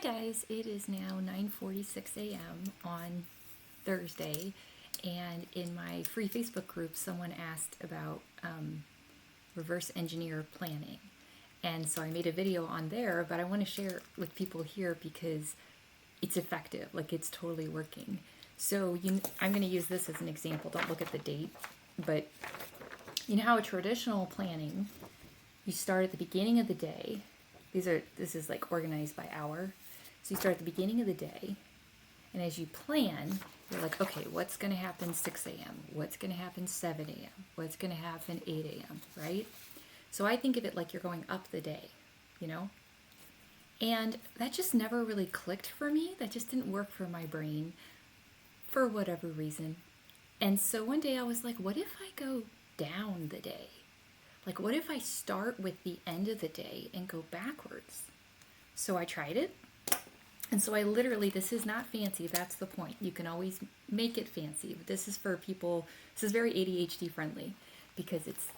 guys, it is now 9:46 a.m. on Thursday, and in my free Facebook group, someone asked about reverse engineer planning. And so I made a video on there, but I want to share it with people here because it's effective, like it's totally working. So I'm going to use this as an example. Don't look at the date, but you know how a traditional planning, you start at the beginning of the day. This is like organized by hour. So you start at the beginning of the day, and as you plan, you're like, okay, what's going to happen 6 a.m.? What's going to happen 7 a.m.? What's going to happen 8 a.m., right? So I think of it like you're going up the day, you know? And that just never really clicked for me. That just didn't work for my brain for whatever reason. And so one day I was like, what if I go down the day? Like, what if I start with the end of the day and go backwards? So I tried it. And so I literally, this is not fancy, that's the point. You can always make it fancy. But this is for people, this is very ADHD friendly because it's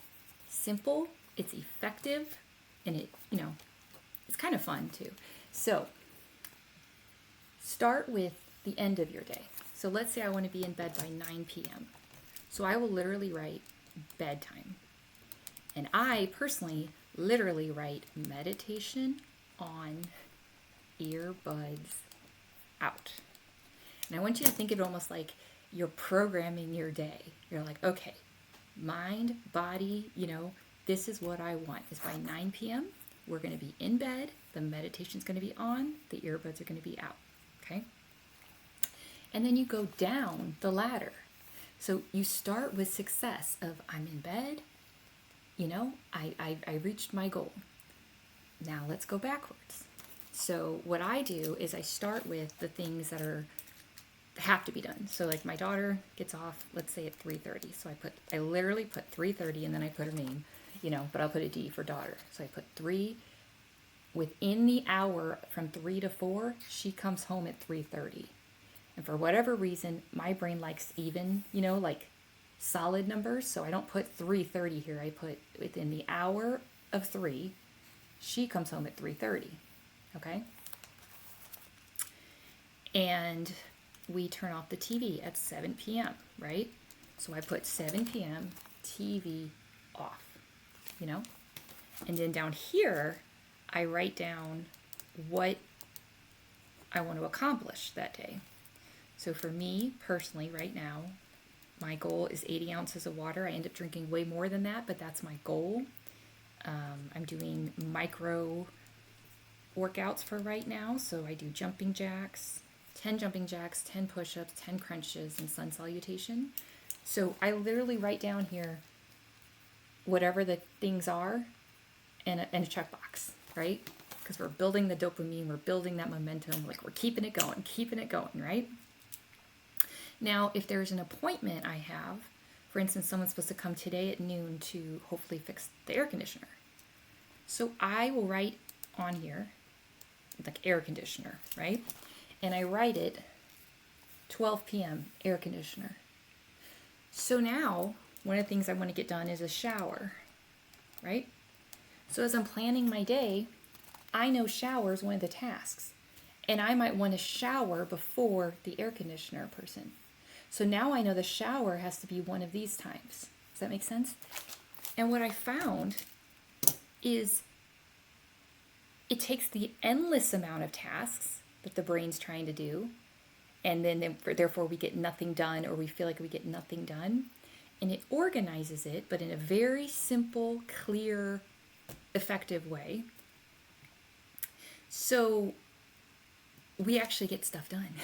simple, it's effective, and it's kind of fun too. So start with the end of your day. So let's say I want to be in bed by 9 p.m. So I will literally write bedtime. And I personally literally write meditation on, earbuds out. And I want you to think of it almost like you're programming your day. You're like, okay, mind, body, this is what I want. Is by 9 p.m., we're going to be in bed, the meditation's going to be on, the earbuds are going to be out, okay? And then you go down the ladder. So you start with success of I'm in bed, I reached my goal. Now let's go backwards. So what I do is I start with the things that have to be done. So like my daughter gets off, let's say at 3:30. So I literally put 3:30 and then I put her name, but I'll put a D for daughter. So I put 3. Within the hour from 3 to 4, she comes home at 3:30. And for whatever reason, my brain likes even, like solid numbers. So I don't put 3:30 here. I put within the hour of 3, she comes home at 3:30. Okay? And we turn off the TV at 7 p.m., right? So I put 7 p.m. TV off, And then down here, I write down what I want to accomplish that day. So for me, personally, right now, my goal is 80 ounces of water. I end up drinking way more than that, but that's my goal. I'm doing micro workouts for right now. So I do jumping jacks, 10 jumping jacks, 10 push-ups, 10 crunches, and sun salutation. So I literally write down here whatever the things are and a checkbox, right? Because we're building the dopamine, we're building that momentum, like we're keeping it going, right? Now, if there's an appointment I have, for instance, someone's supposed to come today at noon to hopefully fix the air conditioner. So I will write on here, like air conditioner, right? And I write it 12 p.m. air conditioner. So now, one of the things I want to get done is a shower, right? So as I'm planning my day, I know shower is one of the tasks. And I might want to shower before the air conditioner person. So now I know the shower has to be one of these times. Does that make sense? And what I found is it takes the endless amount of tasks that the brain's trying to do, and then therefore we get nothing done, or we feel like we get nothing done, and it organizes it, but in a very simple, clear, effective way. So we actually get stuff done.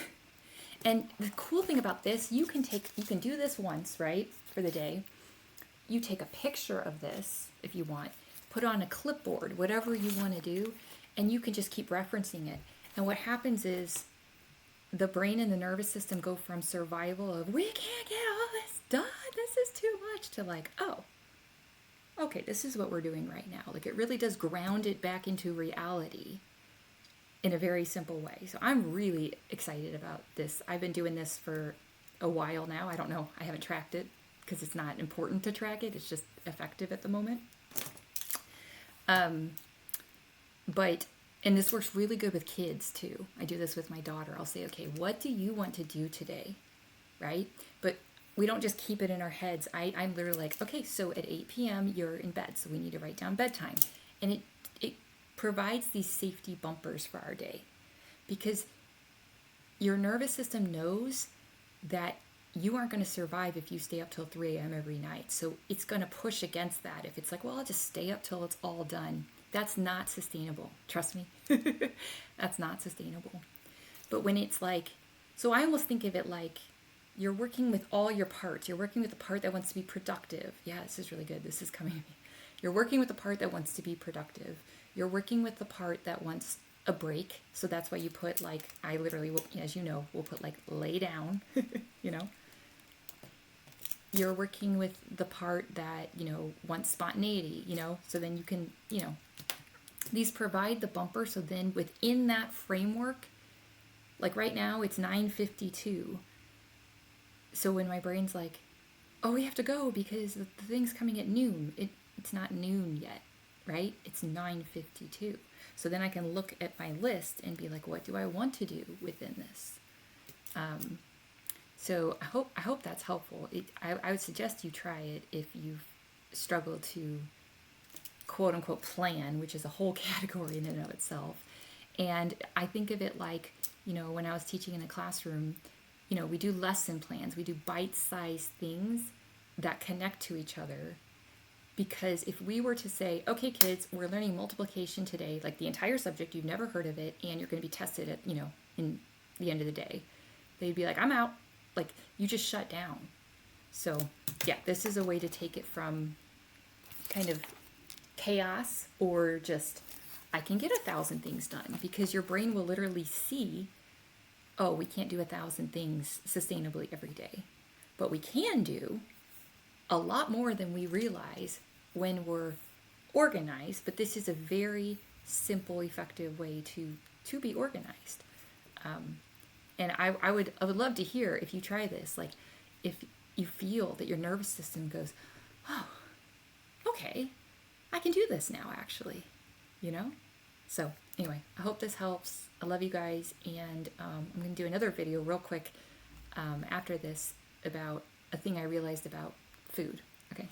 And the cool thing about this, you can do this once, right, for the day. You take a picture of this if you want, put on a clipboard, whatever you want to do, and you can just keep referencing it. And what happens is the brain and the nervous system go from survival of, we can't get all this done, this is too much, to like, oh, okay, this is what we're doing right now. Like it really does ground it back into reality in a very simple way. So I'm really excited about this. I've been doing this for a while now. I don't know. I haven't tracked it because it's not important to track it. It's just effective at the moment. But And this works really good with kids too. I do this with my daughter. I'll say, okay, what do you want to do today? Right? But we don't just keep it in our heads. I'm literally like, okay, so at 8 p.m. you're in bed, so we need to write down bedtime. And it provides these safety bumpers for our day, because your nervous system knows that you aren't going to survive if you stay up till 3 a.m. every night. So it's going to push against that. If it's like, well, I'll just stay up till it's all done. That's not sustainable. Trust me. That's not sustainable. But when it's like, so I almost think of it like you're working with all your parts. You're working with the part that wants to be productive. Yeah, this is really good. This is coming to me. You're working with the part that wants to be productive. You're working with the part that wants a break. So that's why you put like, I literally will, as you know, we'll put like lay down, you know. You're working with the part that, you know, wants spontaneity, you know, so then you can, you know, these provide the bumper. So then within that framework, like right now it's 9:52. So when my brain's like, oh, we have to go because the thing's coming at noon, it's not noon yet, right? It's 9:52. So then I can look at my list and be like, what do I want to do within this? So I hope that's helpful. I would suggest you try it if you've struggled to quote unquote plan, which is a whole category in and of itself. And I think of it like, you know, when I was teaching in a classroom, you know, we do lesson plans, we do bite-sized things that connect to each other. Because if we were to say, okay, kids, we're learning multiplication today, like the entire subject, you've never heard of it, and you're going to be tested at, you know, in the end of the day, they'd be like, I'm out. Like, you just shut down. So, yeah, this is a way to take it from kind of chaos or just, I can get 1,000 things done, because your brain will literally see, oh, we can't do 1,000 things sustainably every day. But we can do a lot more than we realize when we're organized. But this is a very simple, effective way to be organized. And I would love to hear if you try this, like if you feel that your nervous system goes, oh, okay, I can do this now, actually, you know? So anyway, I hope this helps. I love you guys. And I'm going to do another video real quick after this about a thing I realized about food. Okay.